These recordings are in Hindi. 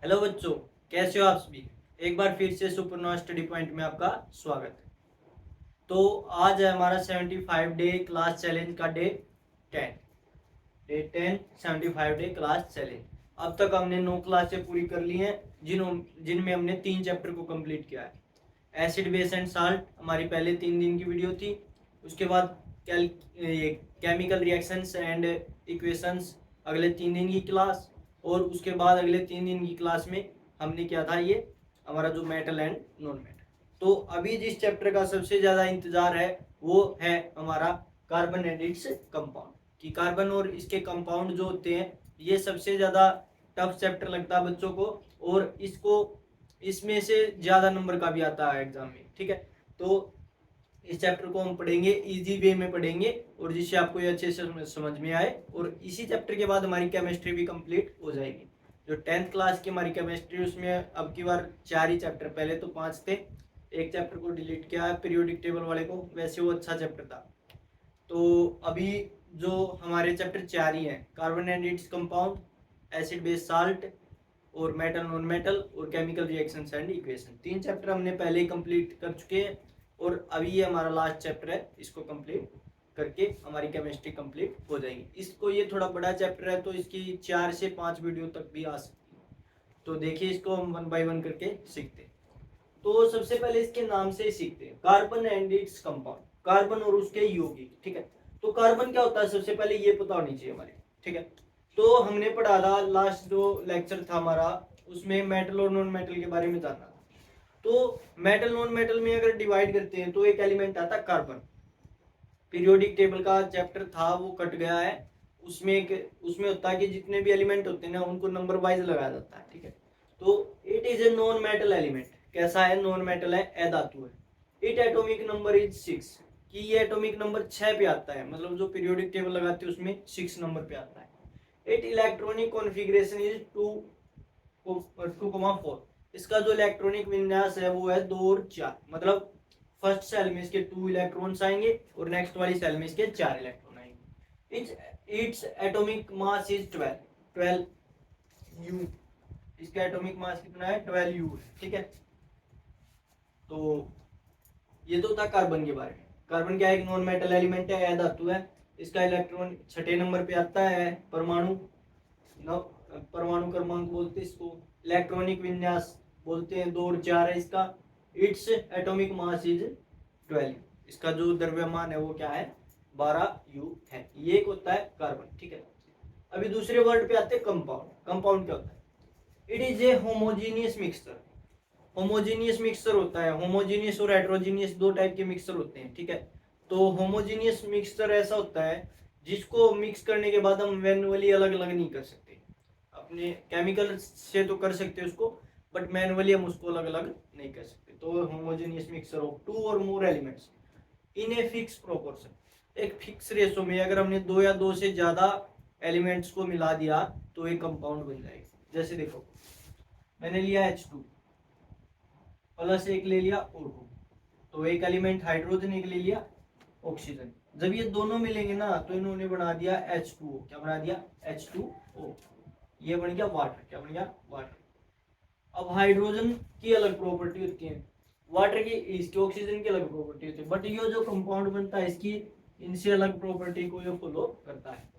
हेलो बच्चों, कैसे हो आप सभी। एक बार फिर से सुपरनोवा स्टडी पॉइंट में आपका स्वागत है। तो आज है हमारा 75 डे क्लास चैलेंज का day 10। Day 10 75 day class challenge. अब तक हमने 9 क्लासें पूरी कर ली हैं, जिनमें हमने 3 चैप्टर को कंप्लीट किया है। एसिड बेस एंड साल्ट हमारी पहले 3 दिन की वीडियो थी। उसके बाद केमिकल रिएक्शंस एंड इक्वेशंस अगले 3 दिन की क्लास। और उसके बाद अगले 3 दिन की क्लास में हमने किया था ये हमारा जो मेटल एंड नॉन मेटल। तो अभी जिस चैप्टर का सबसे ज़्यादा इंतजार है वो है हमारा कार्बन एंड इट्स कंपाउंड। कि कार्बन और इसके कंपाउंड जो होते हैं ये सबसे ज़्यादा टफ चैप्टर लगता है बच्चों को, और इसमें से ज़्यादा नंबर का भी आता है एग्जाम में। ठीक है, तो इस चैप्टर को हम पढ़ेंगे, इजी वे में पढ़ेंगे और जिससे आपको ये अच्छे से समझ में आए। और इसी चैप्टर के बाद हमारी केमिस्ट्री भी कंप्लीट हो जाएगी। जो 10th क्लास की हमारी केमिस्ट्री उसमें अब की बार 4 ही चैप्टर, पहले तो 5 थे। एक चैप्टर को डिलीट किया है पीरियोडिक टेबल वाले को, वैसे वो अच्छा चैप्टर था। तो अभी जो हमारे चैप्टर 4 ही हैं, carbon and its compound, acid base salt और मेटल नॉन मेटल और chemical reactions and equation. 3 chapter हमने पहले ही कंप्लीट कर चुके हैं और अभी ये हमारा लास्ट चैप्टर है। इसको कंप्लीट करके हमारी केमिस्ट्री कंप्लीट हो जाएगी। इसको ये थोड़ा बड़ा चैप्टर है तो इसकी 4 से 5 वीडियो तक भी आ सकती है। तो देखिए, इसको हम 1 बाय 1 करके सीखते हैं। तो सबसे पहले इसके नाम से ही सीखते हैं, carbon and its compound, carbon और उसके यौगिक। ठीक है, तो कार्बन क्या होता है सबसे पहले ये पता होनी चाहिए हमारे। ठीक है, तो हमने पढ़ा था लास्ट जो लेक्चर था हमारा, उसमें मेटल और नॉन मेटल के बारे में जाना था। तो मेटल नॉन मेटल में अगर डिवाइड करते हैं तो एक एलिमेंट आता है कार्बन। पीरियोडिक टेबल का चैप्टर था वो कट गया है। उसमें होता है कि जितने भी एलिमेंट होते हैं ना उनको नंबर वाइज लगाया जाता है। ठीक है, तो it is a non metal element. कैसा है? नॉन मेटल है, अधातु है। इट एटॉमिक नंबर इज 6, कि ये एटॉमिक नंबर 6 पे आता है, मतलब जो पीरियोडिक टेबल लगाते हैं उसमें 6 नंबर पे आता है। It electronic configuration is 2,4। इसका जो इलेक्ट्रॉनिक विन्यास है वो है 2 और 4, मतलब फर्स्ट सेल में इसके 2 इलेक्ट्रॉन्स आएंगे और नेक्स्ट वाली सेल में इसके 4 इलेक्ट्रॉन आएंगे। Its atomic mass is 12 you. इसका एटॉमिक मास कितना है? 12 यू। ठीक है, तो ये तो था कार्बन के बारे में। कार्बन क्या है? एक नॉन मेटल एलिमेंट है, अधातु है। इसका इलेक्ट्रॉन 6 नंबर पे आता है। परमाणु परमाणु क्रमांक बोलते हैं इसको। इलेक्ट्रॉनिक विन्यास बोलते हैं 2 और 4 है इसका। Its atomic mass is 12। इसका जो द्रव्यमान है वो क्या है? 12 यू है। ये एक होता है कार्बन। ठीक है, अभी दूसरे वर्ड पे आते हैं कंपाउंड। कंपाउंड क्या होता है? It is a homogeneous mixture. Homogeneous mixture होता है, होमोजीनियस और हेट्रोजीनियस 2 टाइप के मिक्सचर होते हैं। ठीक है, तो होमोजीनियस मिक्सचर ऐसा होता है जिसको मिक्स करने के बाद हम मैन्युअली अलग अलग नहीं कर सकते। अपने केमिकल से तो कर सकते हैं उसको, बट मैनुअली हम उसको अलग अलग नहीं कर सकते। तो होमोजेनियस मिक्सचर ऑफ 2 और more elements in a fix proportion. एक फिक्स रेशो में अगर हमने 2 या 2 से ज्यादा एलिमेंट्स को मिला दिया तो एक कंपाउंड बन जाएगा। जैसे देखो, मैंने लिया H2 प्लस एक ले लिया O2, तो एक एलिमेंट हाइड्रोजन, एक ले लिया ऑक्सीजन। जब ये दोनों मिलेंगे ना तो इन्होंने बना दिया H2O। क्या बना दिया? H2O। ये बन गया वाटर। क्या बन गया? वाटर। अब हाइड्रोजन की अलग प्रॉपर्टी होती है, वाटर की, इसकी ऑक्सीजन की अलग प्रॉपर्टी होती है, बट ये जो कंपाउंड बनता है इसकी इनसे अलग प्रॉपर्टी को ये फॉलो करता है।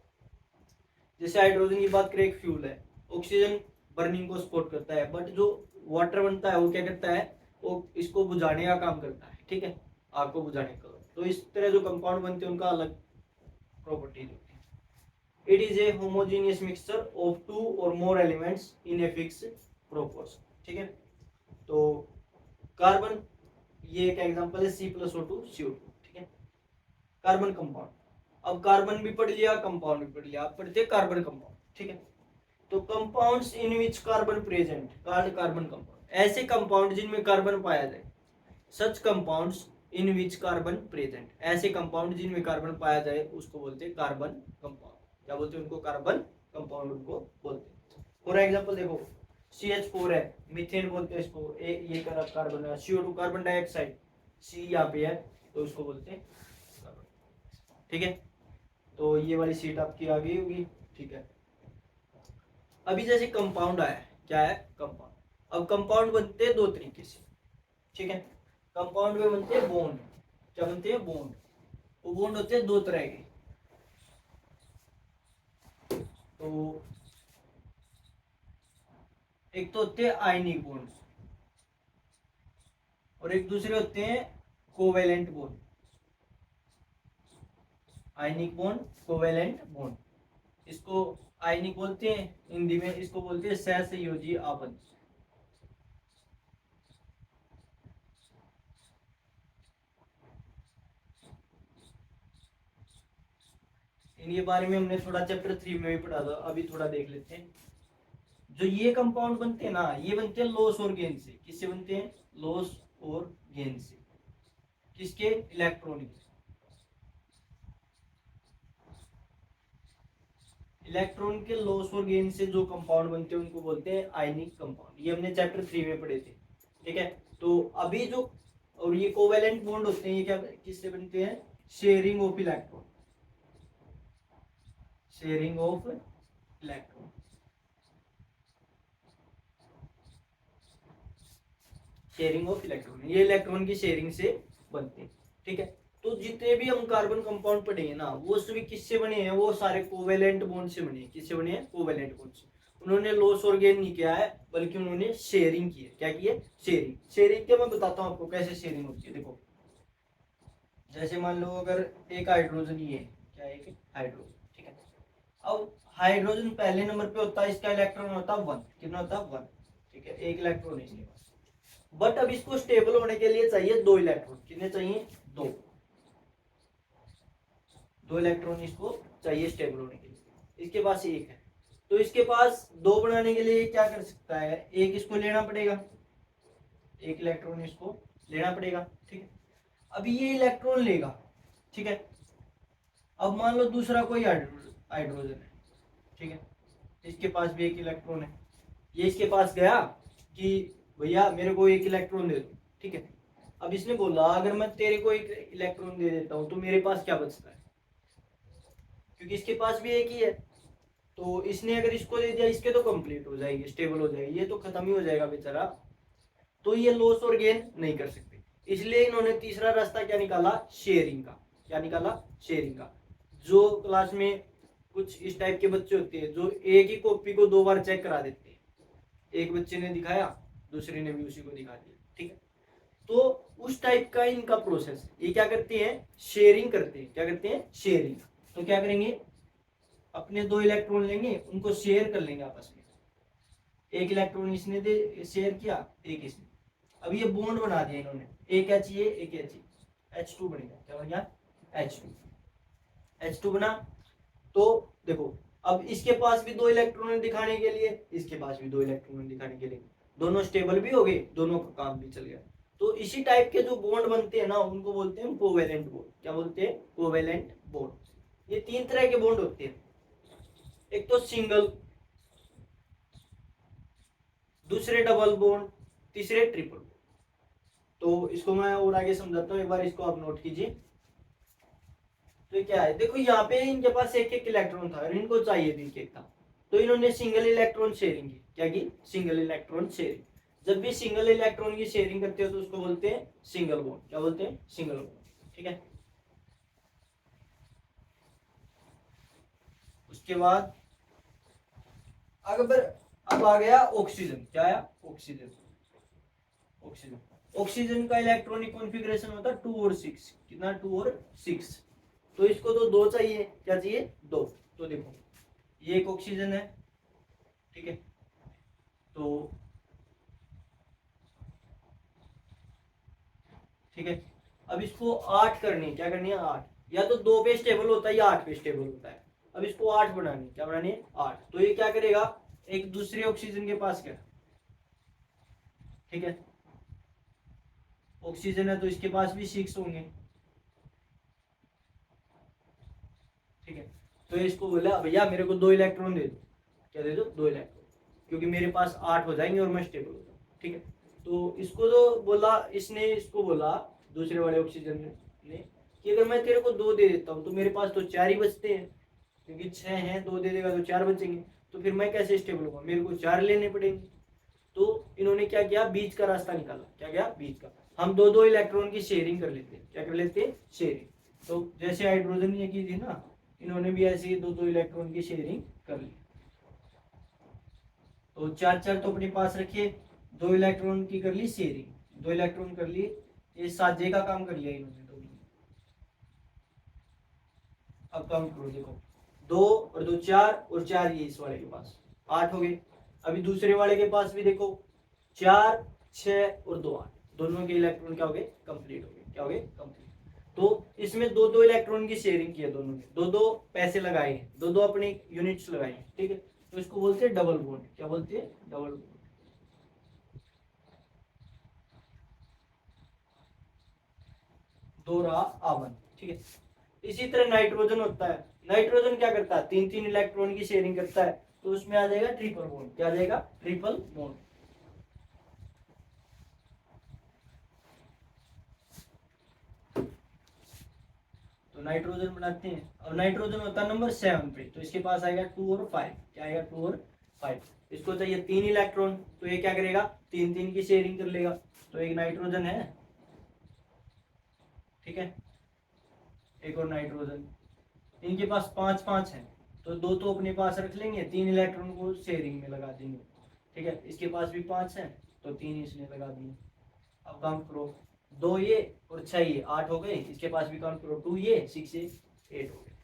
जैसे हाइड्रोजन की बात करें, एक फ्यूल है, ऑक्सीजन बर्निंग को सपोर्ट करता है, बट जो वाटर बनता है वो क्या करता है? वो इसको बुझाने का काम करता है। ठीक है, आग को बुझाने का। तो इस तरह जो कंपाउंड बनते हैं उनका अलग प्रॉपर्टीज होती है। It is a homogeneous mixture of 2 और more elements in a fix proportion. ठीक है, तो कार्बन, ये एक एग्जांपल है C+O2 CO2। ठीक है, कार्बन कंपाउंड। अब कार्बन भी पढ़ लिया, कंपाउंड भी पढ़ लिया, आप पढ़ते कार्बन कंपाउंड। ठीक है, तो compounds in which carbon present called carbon compound. ऐसे कंपाउंड जिनमें कार्बन पाया जाए, such compounds in which carbon present, ऐसे कंपाउंड जिनमें कार्बन पाया जाए उसको बोलते हैं कार्बन कंपाउंड। क्या बोलते हैं उनको? कार्बन कंपाउंड उनको बोलते हैं। फॉर एग्जांपल देखो, CH4 है, मीथेन बोलते हैं इसको। ये कार्बन है। CO2 कार्बन डाइऑक्साइड, C यहाँ पे है तो उसको बोलते हैं कार्बन। ठीक है, तो ये वाली सीट आपकी आ गई होगी। ठीक है, अभी जैसे कंपाउंड आया है, क्या है, कंपाउंड। अब कंपाउंड बनते हैं दो तरीके से, ठीक है। कंपाउंड में बनते हैं बॉन्ड, क्या बनते हैं, बॉन्ड। वो बॉन्ड होते हैं दो तरह के, तो एक तो होते हैं आयनिक बॉन्ड और एक दूसरे होते हैं covalent bond. Ionic bond, covalent bond. इसको आयनिक बोलते हैं हिंदी में, इसको बोलते हैं सहसंयोजी आबंध। इनके बारे में हमने थोड़ा चैप्टर 3 में भी पढ़ा था, अभी थोड़ा देख लेते हैं। जो ये कंपाउंड बनते हैं ना, ये बनते हैं लॉस और गेन से। किससे बनते हैं, लॉस और गेन से। किसके, इलेक्ट्रॉनिक। इलेक्ट्रॉन के लॉस और गेन से जो कंपाउंड बनते हैं उनको बोलते हैं आयनिक कंपाउंड। ये हमने चैप्टर 3 में पढ़े थे, ठीक है। तो अभी जो, और ये कोवेलेंट बॉन्ड होते हैं, ये क्या किससे बनते हैं, sharing of electron, sharing of electron, sharing of electron. ये इलेक्ट्रॉन की शेयरिंग से बनते हैं, ठीक है। तो जितने भी हम कार्बन कंपाउंड पढ़े हैं ना, वो सभी किससे बने हैं, वो सारे कोवेलेंट बॉन्ड से बने हैं। किससे बने हैं, कोवेलेंट बॉन्ड से। उन्होंने लॉस और गेन नहीं किया है, बल्कि उन्होंने शेयरिंग की है। क्या की है, शेयरिंग। शेयरिंग क्या, मैं बताता हूँ आपको कैसे शेयरिंग होती है। देखो, जैसे मान लो अगर एक हाइड्रोजन, ये क्या है, एक हाइड्रोजन, ठीक है। अब हाइड्रोजन पहले नंबर पे होता है, इसका इलेक्ट्रॉन होता है 1। कितना होता है, 1, ठीक है। एक इलेक्ट्रॉन है इसके पास। बट अब इसको स्टेबल होने के लिए चाहिए 2 इलेक्ट्रॉन। कितने चाहिए, 2। 2 इलेक्ट्रॉन इसको चाहिए स्टेबल होने के लिए। इसके पास एक है, तो इसके पास 2 बनाने के लिए क्या कर सकता है, एक इसको लेना पड़ेगा, एक इलेक्ट्रॉन इसको लेना पड़ेगा, ठीक है। अभी ये इलेक्ट्रॉन लेगा, ठीक है। अब मान लो दूसरा कोई हाइड्रोजन है, ठीक है। इसके पास भी एक इलेक्ट्रॉन है। ये इसके पास गया कि भैया मेरे को एक इलेक्ट्रॉन दे दो, ठीक है। अब इसने बोला अगर मैं तेरे को एक इलेक्ट्रॉन दे देता हूं तो मेरे पास क्या बचता है, क्योंकि इसके पास भी एक ही है। तो इसने अगर इसको दे दिया, इसके तो कंप्लीट हो जाएगी, स्टेबल हो जाएगी, ये तो खत्म ही हो जाएगा बेचारा। तो ये लॉस और गेन नहीं कर सकते, इसलिए इन्होंने तीसरा रास्ता क्या निकाला, शेयरिंग का। क्या निकाला, शेयरिंग का। जो क्लास में कुछ इस टाइप के बच्चे होते हैं जो एक ही कॉपी को 2 बार चेक करा देते हैं, एक बच्चे ने दिखाया, दूसरे ने भी उसी को दिखा दिया, ठीक है। तो उस टाइप का इनका प्रोसेस है। ये क्या करते हैं, शेयरिंग करते हैं। क्या करते हैं, शेयरिंग। तो क्या करेंगे, अपने 2 इलेक्ट्रॉन लेंगे, उनको शेयर कर लेंगे आपस में। एक इलेक्ट्रॉन इसने दे शेयर किया, एक इसने। अब ये बॉन्ड बना दिया इन्होंने, एक एच, ये एक एच, H2 बनेगा। क्या बन गया, H2। H2 बना। तो देखो, अब इसके पास भी 2 इलेक्ट्रॉन दिखाने के लिए, इसके पास भी 2 इलेक्ट्रॉन दिखाने के लिए, दोनों स्टेबल भी हो गए, दोनों का काम भी चल गया। तो इसी टाइप के जो बॉन्ड बनते हैं ना, उनको बोलते हैं कोवेलेंट बॉन्ड। क्या बोलते हैं, कोवेलेंट बॉन्ड। ये 3 तरह के बॉन्ड होते हैं, एक तो सिंगल, दूसरे डबल बॉन्ड, तीसरे ट्रिपल। तो इसको मैं और आगे समझाता हूँ, एक बार इसको आप नोट कीजिए। तो क्या है, देखो यहाँ पे इनके पास एक एक इलेक्ट्रॉन था और इनको चाहिए भी एक एक था। तो इन्होंने सिंगल इलेक्ट्रॉन शेयरिंग की। क्या की, सिंगल इलेक्ट्रॉन शेयरिंग। जब भी सिंगल इलेक्ट्रॉन की शेयरिंग करते हो तो उसको बोलते हैं सिंगल बॉन्ड। क्या बोलते हैं, सिंगल बॉन्ड, ठीक है। उसके बाद अगर अब आ गया ऑक्सीजन। क्या आया, ऑक्सीजन। ऑक्सीजन, ऑक्सीजन का इलेक्ट्रॉनिक कॉन्फ़िगरेशन होता है 2 और 6। कितना, 2 और 6। तो इसको तो 2 चाहिए। क्या चाहिए, 2। तो देखो, ये एक ऑक्सीजन है, ठीक है। तो ठीक है, अब इसको 8 करनी है। क्या करनी है, 8। या तो 2 पे स्टेबल होता है या 8 पे स्टेबल होता है। अब इसको 8 बनानी है। क्या बनानी है, 8। तो ये क्या करेगा, एक दूसरे ऑक्सीजन के पास गया, ठीक है। ऑक्सीजन है तो इसके पास भी 6 होंगे, ठीक है। तो इसको बोला भैया मेरे को 2 इलेक्ट्रॉन दे दो। क्या दे दो, 2 इलेक्ट्रॉन, क्योंकि मेरे पास 8 हो जाएंगे और मैं स्टेबल हो जाऊँ, ठीक है। तो इसको तो बोला, इसने इसको बोला दूसरे वाले ऑक्सीजन ने कि अगर मैं तेरे को 2 दे देता हूँ तो मेरे पास तो 4 ही बचते हैं, क्योंकि 6 हैं, 2 दे देगा तो 4 बचेंगे। तो फिर मैं कैसे स्टेबल होगा, मेरे को 4 लेने पड़ेंगे। तो इन्होंने क्या किया, बीच का रास्ता निकाला। क्या किया, बीच का। हम दो दो इलेक्ट्रॉन की शेयरिंग कर लेते हैं। क्या कर लेते हैं, शेयरिंग। तो जैसे हाइड्रोजन ने की थी ना, इन्होंने भी ऐसे ही दो दो इलेक्ट्रॉन की शेयरिंग कर ली। तो चार चार तो अपने पास रखिए, दो इलेक्ट्रॉन की कर ली शेयरिंग, दो इलेक्ट्रॉन कर लिए, ये साजे का काम कर लिया इन्होंने दोनों। अब काउंट करो, देखो दो और दो चार, और चार ये इस वाले के पास, 8 हो गए। अभी दूसरे वाले के पास भी देखो, 4 6 और 2 8, दोनों के इलेक्ट्रॉन क्या हो गए, कंप्लीट हो गए। क्या हो गए, कंप्लीट। तो इसमें दो दो इलेक्ट्रॉन की शेयरिंग की है दोनों ने, दो दो पैसे लगाए हैं, दो दो अपने यूनिट्स लगाए हैं। ठीक है, तो इसको बोलते हैं डबल बॉन्ड। क्या बोलते हैं, डबल बॉन्ड। दो रहा आवन। ठीक है, इसी तरह नाइट्रोजन होता है। नाइट्रोजन क्या करता है, तीन तीन इलेक्ट्रॉन की शेयरिंग करता है, तो उसमें आ जाएगा ट्रिपल बॉन्ड। क्या आ जाएगा, ट्रिपल बॉन्ड। तो नाइट्रोजन बनाते हैं। अब नाइट्रोजन होता है नंबर 7 पे, तो इसके पास आएगा 2 और 5। क्या आएगा, 2 और 5। इसको चाहिए 3 इलेक्ट्रॉन, तो ये क्या करेगा, तीन तीन की शेयरिंग कर लेगा। तो एक नाइट्रोजन है, ठीक है, एक और नाइट्रोजन। इनके पास 5 5 है, तो दो तो अपने पास रख लेंगे, तीन इलेक्ट्रॉन को शेयरिंग में लगा देंगे। ठीक है, इसके पास भी 5 है, तो तीन इसने लगा दिए। अब काउंट करो, दो ये और 6 ये, 8 हो गए। इसके पास भी काउंट करो, 2 ये 6 ये 8 हो गए।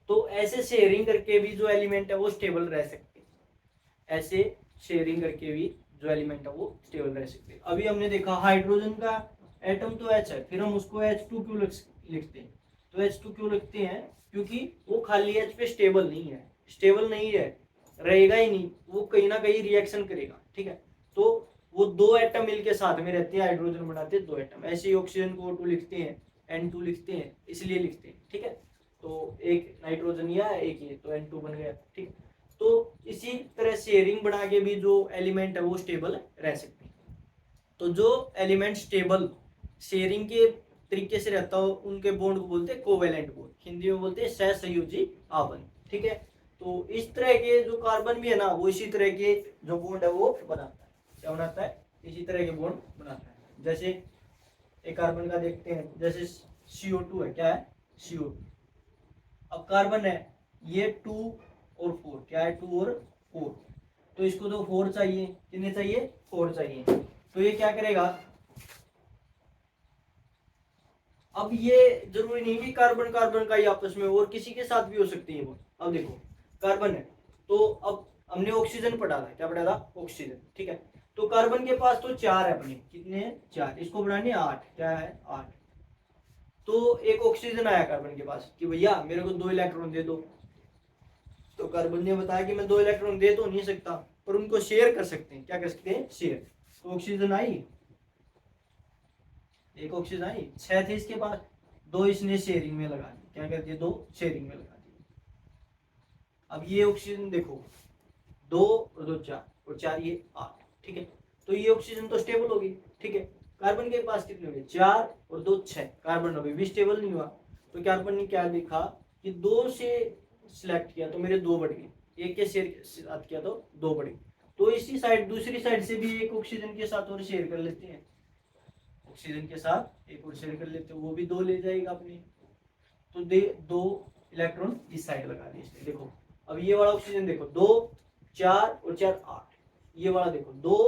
तो ऐसे शेयरिंग करके भी जो एलिमेंट है वो स्टेबल रह सकते हैं। ऐसे शेयरिंग करके भी जो एलिमेंट है वो स्टेबल रह सकते हैं। अभी हमने देखा हाइड्रोजन का एटम तो H है, फिर हम उसको H2 क्यों लिखते हैं। तो H2 क्यों लिखते हैं, क्योंकि वो खाली H पे स्टेबल नहीं है, स्टेबल नहीं है, रहेगा ही नहीं, वो कहीं ना कहीं रिएक्शन करेगा। ठीक है, तो वो दो एटम मिलके साथ में रहते हैं, हाइड्रोजन बनाते हैं दो एटम। ऐसे ही ऑक्सीजन को O2 लिखते हैं, N2 लिखते हैं, इसलिए लिखते हैं। ठीक है, तो एक नाइट्रोजन या एक ये, तो N2 बन गया। ठीक, तो इसी तरह शेयरिंग बना के भी जो एलिमेंट है वो स्टेबल रह सकते हैं। तो जो एलिमेंट स्टेबल शेयरिंग के तरीके से रहता हो, उनके बॉन्ड को बोलते हैं कोवेलेंट बॉन्ड, हिंदी में बोलते हैं सहसंयोजी आबंध। ठीक है, तो इस तरह के जो कार्बन भी है ना, वो इसी तरह के जो बॉन्ड है वो बनाता है। क्या बनाता है, इसी तरह के बॉन्ड बनाता है। जैसे एक कार्बन का देखते हैं, जैसे CO2 है, क्या है, CO2। अब कार्बन है ये 2 और 4, क्या है, 2 और 4, तो इसको तो 4 चाहिए, कितने चाहिए, 4 चाहिए। तो ये क्या करेगा, अब ये जरूरी नहीं कि कार्बन कार्बन का ही आपस में, और किसी के साथ भी हो सकती है वो। अब देखो कार्बन है, तो अब हमने ऑक्सीजन पढ़ा था, क्या पढ़ा था, ऑक्सीजन। ठीक है, तो कार्बन के पास तो 4 है अपने, कितने हैं, 4, इसको बनाने 8, क्या है, 8। तो एक ऑक्सीजन आया कार्बन के पास कि भैया मेरे को 2 इलेक्ट्रॉन दे दो। तो कार्बन ने बताया कि मैं 2 इलेक्ट्रॉन दे तो नहीं सकता, पर उनको शेयर कर सकते हैं। क्या कर सकते हैं, शेयर। तो ऑक्सीजन आई, एक ऑक्सीजन आई, 6 थे इसके पास, 2 इसने शेयरिंग में लगा दी। क्या कर दिया, 2 शेयरिंग में लगा दी। अब ये ऑक्सीजन देखो, 2 और 2 4, और 4 ये 8। ठीक है, तो ये ऑक्सीजन तो स्टेबल होगी। ठीक है, कार्बन के पास कितने हो गए, 4 और 2 6, कार्बन अभी भी स्टेबल नहीं हुआ। तो कार्बन ने क्या देखा कि 2 से सिलेक्ट किया तो मेरे 2 बढ़ गए, एक के शेयर किया तो 2 बढ़ गए। तो इसी साइड, दूसरी साइड से भी एक ऑक्सीजन के साथ और शेयर कर लेते हैं, ऑक्सीजन के साथ एक और शेयर कर लेते हैं, वो भी 2 ले जाएगा अपनी। तो दे 2 इलेक्ट्रॉन इस साइड लगा दिए इसने। देखो अब ये वाला ऑक्सीजन देखो, 2 4 और 4 8, ये वाला देखो 2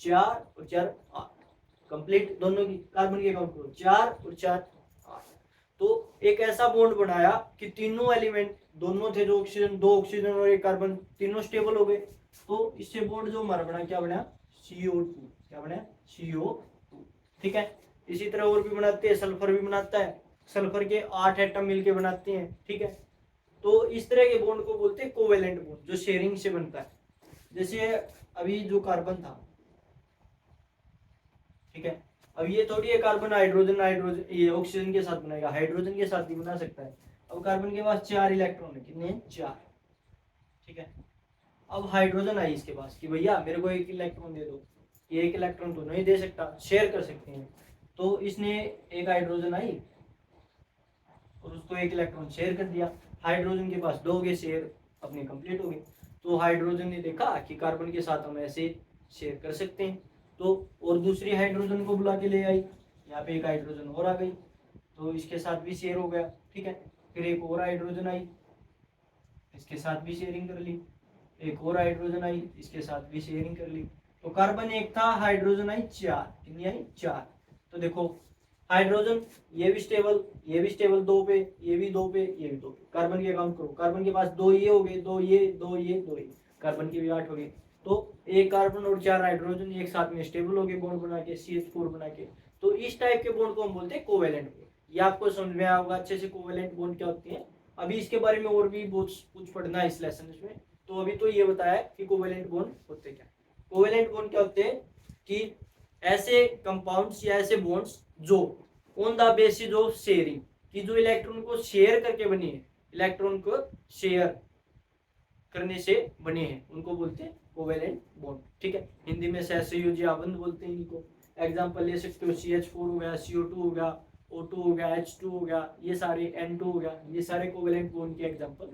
4 और 4 8, कंप्लीट दोनों की। कार्बन की काउंट करो, 4 और 4 8। तो एक ऐसा बॉन्ड बनाया कि तीनों एलिमेंट, दोनों थे जो ऑक्सीजन, 2 ऑक्सीजन और 1 कार्बन, तीनों स्टेबल हो गए। तो इससे बॉन्ड जो हमारा बना, क्या बना, CO2। क्या बना, CO2। ठीक है, इसी तरह और भी बनाते हैं, सल्फर भी बनाता है, सल्फर के 8 एटम मिलके बनाते हैं। ठीक है, तो इस तरह के बॉन्ड को बोलते हैं कोवेलेंट बॉन्ड, जो शेयरिंग से बनता है। जैसे अभी जो कार्बन था, ठीक है, अब ये थोड़ी है कार्बन हाइड्रोजन, हाइड्रोजन ये ऑक्सीजन के साथ बनाएगा, हाइड्रोजन के साथ भी बना सकता है। अब कार्बन के पास 4 इलेक्ट्रॉन है, कितने हैं, 4। ठीक है, अब हाइड्रोजन आई इसके पास कि भैया मेरे को 1 इलेक्ट्रॉन दे दो। ये 1 इलेक्ट्रॉन तो नहीं दे सकता, शेयर कर सकते हैं। तो इसने एक हाइड्रोजन आई और उसको 1 इलेक्ट्रॉन शेयर कर दिया। हाइड्रोजन के पास 2 हो गए शेयर, अपने कंप्लीट हो गए। तो हाइड्रोजन ने देखा कि कार्बन के साथ हम ऐसे शेयर कर सकते हैं। तो और दूसरी हाइड्रोजन को बुला के ले आई, यहाँ पे एक हाइड्रोजन और आ गई, तो इसके साथ भी शेयर हो गया, ठीक है। फिर एक और हाइड्रोजन आई, इसके साथ भी शेयरिंग कर ली, एक और हाइड्रोजन आई, इसके साथ भी शेयरिंग कर ली। तो कार्बन एक था, हाइड्रोजन आई चार, कितनी आई? चार। तो देखो हाइड्रोजन ये भी स्टेबल, ये भी स्टेबल, दो पे, ये भी दो पे, ये भी दो पे। कार्बन की काउंट करो, कार्बन के पास दो ये हो गए, दो ये, दो ये, दो ये, कार्बन की भी 8 हो गई। तो एक कार्बन और 4 हाइड्रोजन एक साथ में स्टेबल हो गए बॉन्ड बना के, CH4 बना के। तो इस टाइप के बॉन्ड को हम बोलते हैं कोवेलेंट बॉन्ड। ये आपको समझ में आया होगा अच्छे से कोवेलेंट बॉन्ड क्या होती है। अभी इसके बारे में और भी बहुत कुछ पढ़ना है इस लेसन में। तो अभी तो ये बताया कि कोवेलेंट बॉन्ड होते क्या। कोवेलेंट बॉन्ड क्या होते हैं कि ऐसे कंपाउंड्स या ऐसे बॉन्ड्स जो on the basis of sharing, कि जो इलेक्ट्रॉन को शेयर करके बनी है, इलेक्ट्रॉन को शेयर करने से बने हैं, उनको बोलते हैं कोवेलेंट बॉन्ड, ठीक है। हिंदी में सहसंयोजी आबंध बोलते हैं इनको। एग्जांपल ले सकते हो, CH4 हो गया, CO2 हो गया, O2 हो गया, H2 हो गया, ये सारे N2 हो गया, ये सारे कोवेलेंट बॉन्ड के एग्जांपल,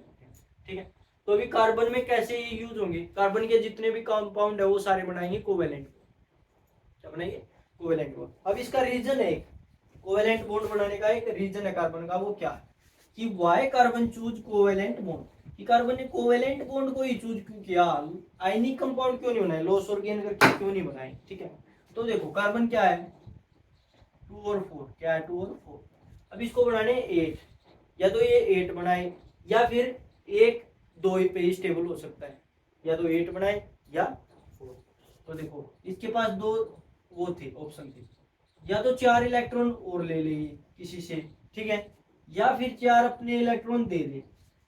ठीक है। तो अभी कार्बन में कैसे ये यूज होंगे, कार्बन के जितने भी कंपाउंड है वो सारे बनाएंगे कोवेलेंट बॉन्ड, क्या बनाएंगे? Covalent bond. अब इसका रीजन है, कोवेलेंट बॉन्ड बनाने का एक रीजन है कार्बन का, वो क्या है कि why carbon choose covalent bond, कि कार्बन ने कोवेलेंट बॉन्ड को ही चूज क्यों किया, आयनिक कंपाउंड क्यों नहीं बनाए, लॉस और गेन करके क्यों नहीं बनाए, ठीक है। तो देखो कार्बन क्या है, 2 और 4, क्या है 2 और 4। अब इसको बनाने 8, या तो ये 8 बनाए या फिर एक 2 पे ही स्टेबल हो सकता है, या तो 8 बनाए या 4। तो देखो इसके पास दो वो थे, ऑप्शन थे, या तो 4 इलेक्ट्रॉन और ले ले किसी से, ठीक है, या फिर 4 अपने इलेक्ट्रॉन दे दे,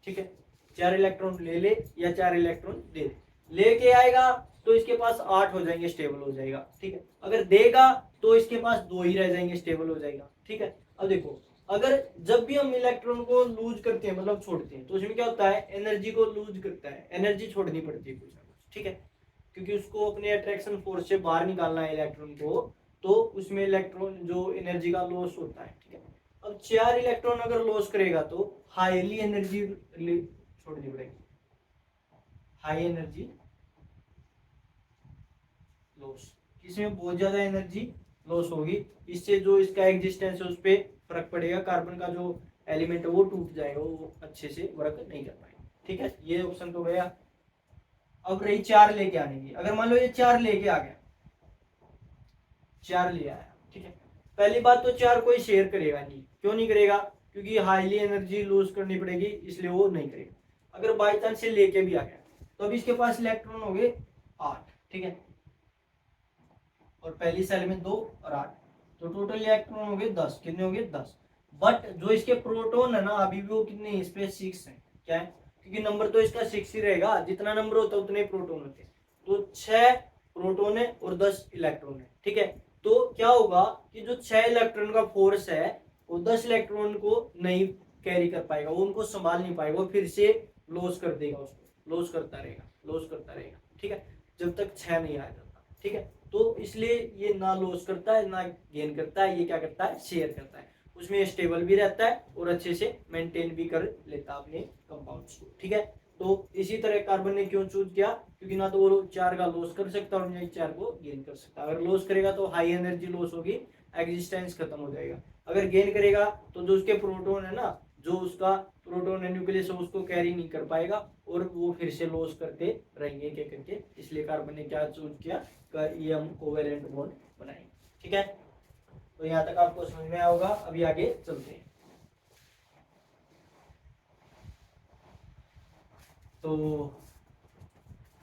ठीक है। 4 इलेक्ट्रॉन ले ले या 4 इलेक्ट्रॉन दे दे, लेके आएगा तो इसके पास 8 हो जाएंगे, स्टेबल हो जाएगा, ठीक है। अगर देगा तो इसके पास 2 ही रह जाएंगे, स्टेबल हो जाएगा, ठीक है। अब देखो अगर जब भी हम इलेक्ट्रॉन को लूज करते हैं, मतलब छोड़ते हैं, तो उसमें क्या होता है, एनर्जी को लूज करता है, एनर्जी छोड़नी पड़ती है कुछ ना कुछ, ठीक है, क्योंकि उसको अपने अट्रैक्शन फोर्स से बाहर निकालना है इलेक्ट्रॉन को, तो उसमें इलेक्ट्रॉन जो एनर्जी का लॉस होता है, ठीक है। अब 4 इलेक्ट्रॉन अगर लॉस करेगा तो हाईली एनर्जी छोड़नी पड़ेगी, हाई एनर्जी लॉस, इसमें बहुत ज्यादा एनर्जी लॉस होगी, इससे जो इसका एग्जिस्टेंस है उस पर फर्क पड़ेगा, कार्बन का जो एलिमेंट है वो टूट जाएगा, वो अच्छे से वर्क नहीं कर पाएगा, ठीक है। ये ऑप्शन तो गया। अब रही 4 लेके आने की, अगर मान लो ये 4 लेके आ गया, 4 ले आया, ठीक है। पहली बात तो 4 कोई शेयर करेगा नहीं, क्यों नहीं करेगा, क्योंकि हाईली एनर्जी लूज करनी पड़ेगी, इसलिए वो नहीं करेगा। अगर बाई चांस से लेके भी आ गया तो अभी इसके पास इलेक्ट्रॉन हो गए 8, ठीक है, और पहली सेल में 2 और 8, तो टोटल इलेक्ट्रॉन हो गए 10, कितने हो गए 10। बट जो इसके प्रोटॉन है ना, अभी भी वो कितने, इस पे 6 है, क्या है, क्योंकि नंबर तो इसका 6 ही रहेगा, जितना नंबर होता है उतने प्रोटॉन होते हैं, तो 6 प्रोटॉन है और 10 इलेक्ट्रॉन है, ठीक है। तो क्या होगा कि जो 6 इलेक्ट्रॉन का फोर्स है वो 10 इलेक्ट्रॉन को नहीं कैरी कर पाएगा, वो उनको संभाल नहीं पाएगा, वो फिर से लॉस कर देगा, उसको लॉस करता रहेगा, लॉस करता रहेगा, ठीक है, जब तक 6 नहीं आ जाता, ठीक है। तो इसलिए ये ना लॉस करता है ना गेन करता है, ये क्या करता है, शेयर करता है, उसमें स्टेबल भी रहता है और अच्छे से मेंटेन भी कर लेता है अपने कंपाउंड्स को, ठीक है। तो इसी तरह कार्बन ने क्यों चूज किया, क्योंकि ना तो वो 4 का लॉस कर सकता और ना 4 को गेन कर सकता। अगर लॉस करेगा तो हाई एनर्जी लॉस होगी, एग्जिस्टेंस खत्म हो जाएगा। अगर गेन करेगा तो जो उसके प्रोटॉन है ना, जो उसका प्रोटॉन है न्यूक्लियस है, उसको कैरी नहीं कर पाएगा और वो फिर से लॉस करते रहेंगे क्या करके, इसलिए कार्बन ने क्या चूज किया, ये हम कोवेलेंट बॉन्ड बनाएंगे, ठीक है। तो यहाँ तक आपको समझ में आया होगा, अभी आगे चलते हैं। तो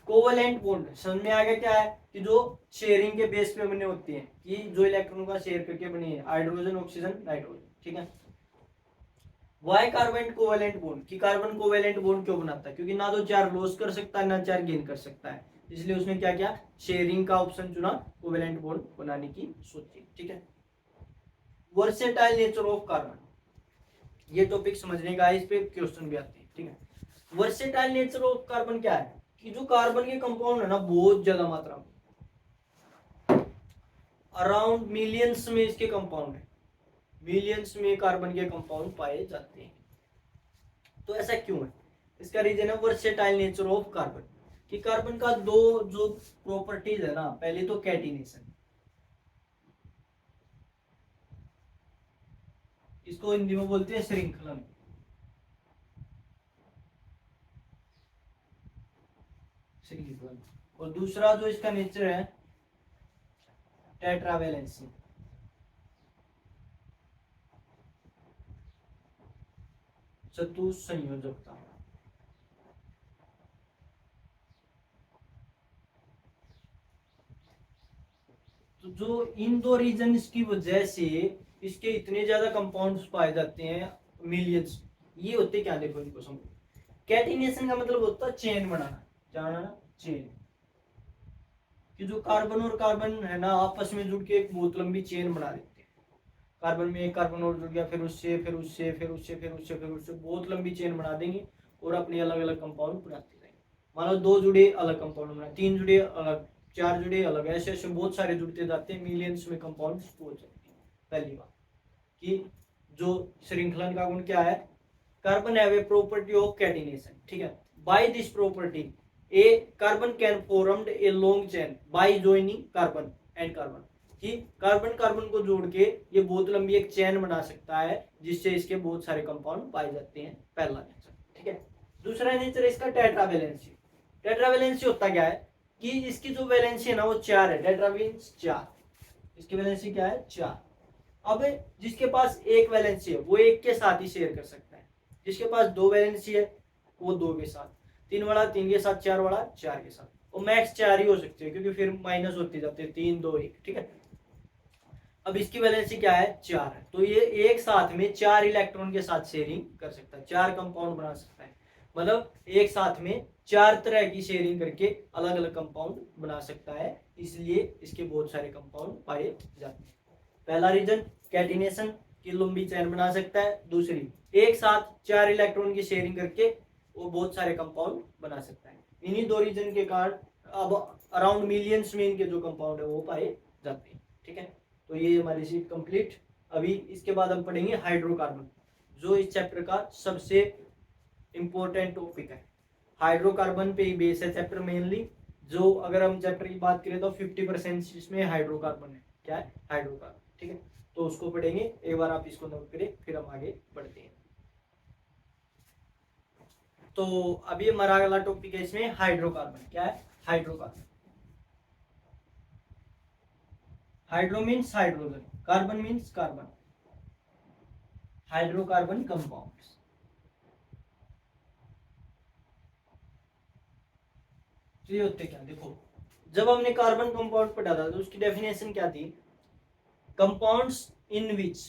कोवेलेंट बॉन्ड समझ में आ गया क्या है, कि जो शेयरिंग के बेस पे बने होते हैं, कि जो इलेक्ट्रॉन का शेयर करके बनी है, हाइड्रोजन ऑक्सीजन नाइट्रोजन, ठीक है। वाई कार्बन कोवेलेंट बॉन्ड, कि कार्बन कोवेलेंट बॉन्ड क्यों बनाता है, क्योंकि ना तो 4 लॉस कर सकता है ना 4 गेन कर सकता है, इसलिए उसने क्या किया, शेयरिंग का ऑप्शन चुना, कोवेलेंट बॉन्ड बनाने की सोची, ठीक है। वर्सेटाइल नेचर ऑफ कार्बन, ये टॉपिक समझने का है, इस पे क्वेश्चन भी आते हैं, ठीक है। वर्सेटाइल नेचर ऑफ कार्बन क्या है, कि जो कार्बन के कंपाउंड है ना, बहुत ज्यादा मात्रा में, अराउंड मिलियंस में इसके कंपाउंड है, मिलियंस में कार्बन के कंपाउंड पाए जाते हैं। तो ऐसा क्यों है, इसका रीजन है वर्सेटाइल नेचर ऑफ कार्बन, कि कार्बन का दो जो प्रॉपर्टीज है ना, पहले तो कैटिनेशन, इसको हिंदी में बोलते हैं श्रृंखलन, श्रृंखलन। और दूसरा जो इसका नेचर है टेट्रावेलेंसी, चतुसंयोजकता। तो जो इन दो रीजन्स की वजह से इसके इतने ज्यादा कंपाउंड्स पाए जाते हैं, मिलियंस, ये होते क्या, देखो इनको समझो। कैटिनेशन का मतलब होता है चेन बनाना, क्या बनाना, चेन, कि जो कार्बन और कार्बन है ना आपस में जुड़ के एक बहुत लंबी चेन बना देते हैं। कार्बन में एक कार्बन और जुड़ गया, फिर उससे फिर उससे फिर उससे फिर उससे फिर उससे बहुत लंबी चेन बना देंगे और अपने अलग अलग कंपाउंड बनाते जाएंगे। मान लो दो जुड़े अलग कंपाउंड बना, तीन जुड़े अलग, चार जुड़े अलग, ऐसे ऐसे बहुत सारे जुड़ते जाते हैं, मिलियंस में कंपाउंड पहुंच जाते हैं। पहली बात कि जो श्रृंखलन का गुण क्या है, carbon have a property of catenation, ठीक है। By this property a carbon can formed a long chain by joining carbon and carbon, कि कार्बन कार्बन को जोड़ के ये बहुत लंबी एक चेन बना सकता है जिससे इसके बहुत सारे कंपाउंड पाए जाते हैं, पहला नेचर, ठीक है। दूसरा नेचर इसका टेट्रावेलेंसी। टेट्रावेलेंसी होता क्या है कि इसकी जो वैलेंसी है ना वो 4 है, टेट्रा मींस 4, इसकी वैलेंसी क्या है, 4। अब जिसके पास एक वैलेंसी है वो एक के साथ ही शेयर कर सकता है, जिसके पास दो वैलेंसी है वो दो के साथ, 3 वाला 3 के साथ, 4 वाला 4 के साथ, और मैक्स 4 ही हो सकते हैं क्योंकि फिर माइनस होते जाते हैं, 3 2 1, ठीक है। अब इसकी वैलेंसी क्या है, 4 है, तो ये एक साथ में 4 इलेक्ट्रॉन के साथ शेयरिंग कर सकता है, 4 कंपाउंड बना सकता है, मतलब एक साथ में 4 तरह की शेयरिंग करके अलग अलग कंपाउंड बना सकता है, इसलिए इसके बहुत सारे कंपाउंड पाए जाते हैं। पहला रीजन कैटिनेशन की लंबी चेन बना सकता है, दूसरी एक साथ 4 इलेक्ट्रॉन की शेयरिंग करके वो बहुत सारे कंपाउंड बना सकता है। इन्हीं दो रीजन के कारण अब अराउंड मिलियंस में इनके जो कंपाउंड है वो पाए जाते हैं, ठीक है। तो ये हमारी शीट कंप्लीट। अभी इसके बाद हम पढ़ेंगे हाइड्रोकार्बन, जो इस चैप्टर का सबसे इंपॉर्टेंट टॉपिक है। हाइड्रोकार्बन पे ही बेस है चैप्टर मेनली, जो अगर हम चैप्टर की बात करें तो 50% इसमें हाइड्रोकार्बन है, क्या है, हाइड्रोकार्बन, ठीक है। तो उसको पढ़ेंगे, एक बार आप इसको नोट करें फिर हम आगे बढ़ते हैं। तो अभी हमारा अगला टॉपिक है इसमें हाइड्रोकार्बन, क्या है, hydrocarbon. Hydro means hydrogen, carbon means carbon, hydrocarbon compounds. तो ये होते क्या, देखो जब हमने कार्बन कंपाउंड पढ़ा था तो उसकी डेफिनेशन क्या थी, compounds in which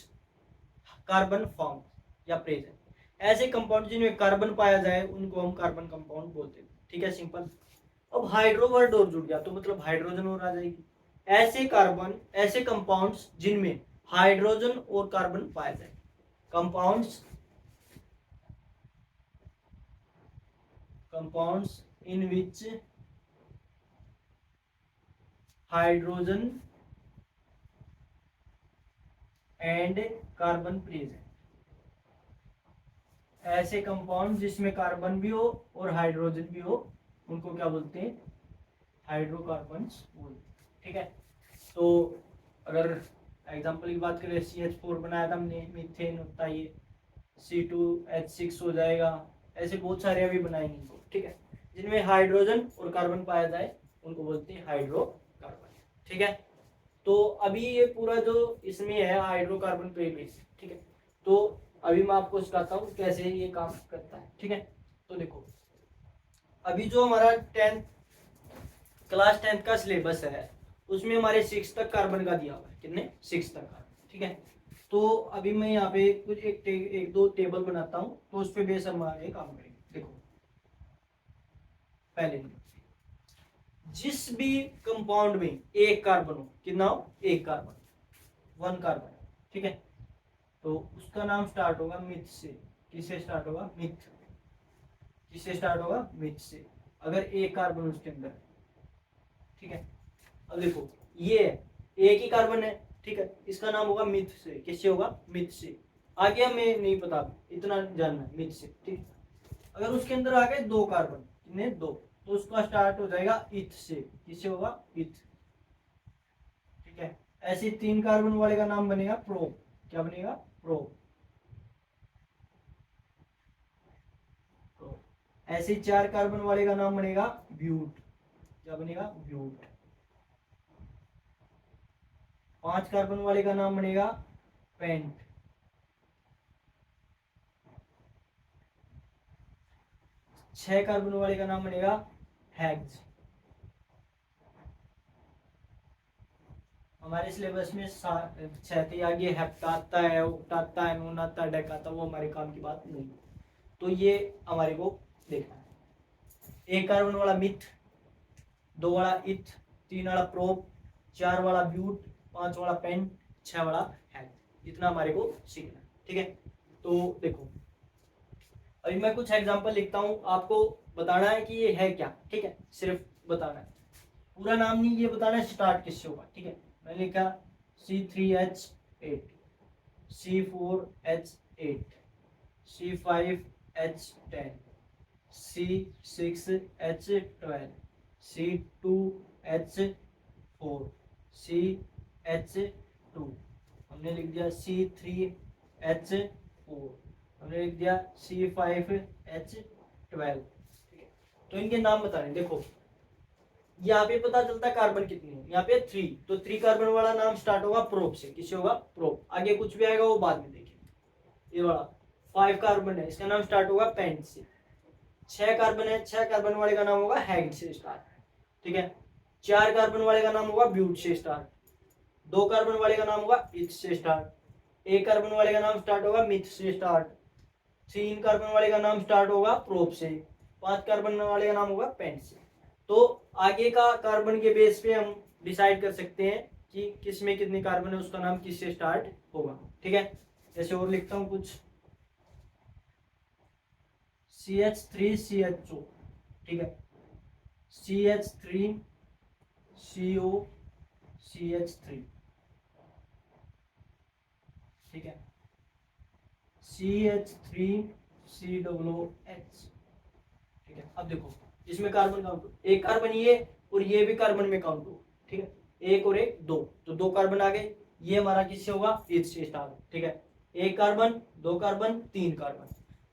carbon found या प्रेजेंट, ऐसे कंपाउंड जिनमें कार्बन पाया जाए उनको हम कार्बन कंपाउंड बोलते हैं, ठीक है, सिंपल। अब हाइड्रो वर्ड और जुड़ गया तो मतलब हाइड्रोजन और आ जाएगी। ऐसे कार्बन, ऐसे कंपाउंड्स जिनमें हाइड्रोजन और कार्बन पाया जाए, compounds, compounds in which hydrogen and carbon present, ऐसे कंपाउंड जिसमें कार्बन भी हो और हाइड्रोजन भी हो उनको क्या बोलते हैं, हाइड्रोकार्बन्स बोलते हैं, ठीक है। तो अगर एग्जांपल की बात करें CH4 बनाया था हमने, मीथेन होता है ये, C2H6 हो जाएगा, ऐसे बहुत सारे अभी बनाएंगे इनको, ठीक है। जिनमें हाइड्रोजन और कार्बन पाया जाए उनको बोलते हैं हाइड्रोकार्बन, ठीक है। तो अभी ये पूरा जो इसमें है हाइड्रोकार्बन पे बेस, ठीक है। तो अभी मैं आपको सिखाता हूँ कैसे ये काम करता है, ठीक है। तो देखो अभी जो हमारा 10th क्लास 10th का सिलेबस है उसमें हमारे 6 तक कार्बन का दिया हुआ है, कितने, 6 तक कार्बन, ठीक है। तो अभी मैं यहाँ पे कुछ एक दो टेबल बनाता हूँ तो उस पर बेस हम आगे काम करेंगे। देखो पहले नंबर जिस भी कंपाउंड में एक कार्बन हो, कितना हो, एक कार्बन, 1 कार्बन, ठीक है, तो उसका नाम स्टार्ट होगा मिथ से। किससे स्टार्ट होगा, मिथ, किससे स्टार्ट होगा, मिथ से, अगर एक कार्बन उसके अंदर, ठीक है। अब देखो ये एक ही कार्बन है, ठीक है, इसका नाम होगा मिथ से, किससे होगा, मिथ से, आगे हमें नहीं पता, इतना जानना है मिथ से, ठीक है। अगर उसके अंदर आ गए 2 कार्बन, कितने, 2, तो उसका स्टार्ट हो जाएगा इथ से। किससे होगा? इथ। ठीक है। ऐसे 3 कार्बन वाले का नाम बनेगा प्रोप। क्या बनेगा? प्रोप। ऐसे 4 कार्बन वाले का नाम बनेगा ब्यूट। क्या बनेगा? ब्यूट। 5 कार्बन वाले का नाम बनेगा पेंट। 6 कार्बन वाले का नाम बनेगा हेक्स। हमारे सिलेबस में 6 आगे हेप्टा आता है, ऑक्टा आता है, नोन आता है, डेक आता है, वो हमारे काम की बात नहीं। तो ये हमारे को देखना है। 1 कार्बन वाला मिथ, 2 वाला इथ, 3 वाला प्रोप, 4 वाला ब्यूट, 5 वाला पेंट, 6 वाला हेक्स। इतना हमारे को सीखना है। ठीक है। तो देखो अभी मैं कुछ एग्जांपल लिखता हूँ, आपको बताना है कि ये है क्या। ठीक है, सिर्फ बताना है, पूरा नाम नहीं, ये बताना है स्टार्ट किससे होगा। ठीक है, मैंने लिखा C3H8, C4H8, C5H10, C6H12, C2H4, CH2, हमने लिख दिया C3H4, हमने लिख दिया C5H12। ठीक है, तो इनके नाम बताने। देखो यहाँ पे पता चलता है कार्बन कितनी है, यहाँ पे 3, तो 3 कार्बन वाला नाम स्टार्ट होगा प्रोप से। किससे होगा? प्रोप। आगे कुछ भी आएगा वो बाद में देखेंगे। ये वाला 5 कार्बन है, इसका नाम स्टार्ट होगा पेंट से। 6 कार्बन है, 6 कार्बन वाले का नाम होगा हेग से स्टार्ट। ठीक है। 4 कार्बन वाले का नाम होगा ब्यूट से स्टार्ट। 2 कार्बन वाले का नाम होगा इथ से स्टार्ट। 1 कार्बन वाले का नाम स्टार्ट होगा मिथ से स्टार्ट। 3 कार्बन वाले का नाम स्टार्ट होगा प्रोप से। 5 कार्बन वाले का नाम होगा पेंट से। तो आगे का कार्बन के बेस पे हम डिसाइड कर सकते हैं कि किस में कितने कार्बन है, उसका नाम किससे स्टार्ट होगा। ठीक है, जैसे और लिखता हूं कुछ, CH3CHO। ठीक है, CH3COCH3। ठीक है, CH3COOH। ठीक है, अब देखो इसमें कार्बन काउंट, एक कार्बन ये और ये भी कार्बन में काउंट हो। ठीक है, एक और एक 2, तो 2 कार्बन आ गए। ये हमारा किससे होगा? इथ से स्टार्ट। ठीक है, 1 कार्बन, 2 कार्बन, 3 कार्बन,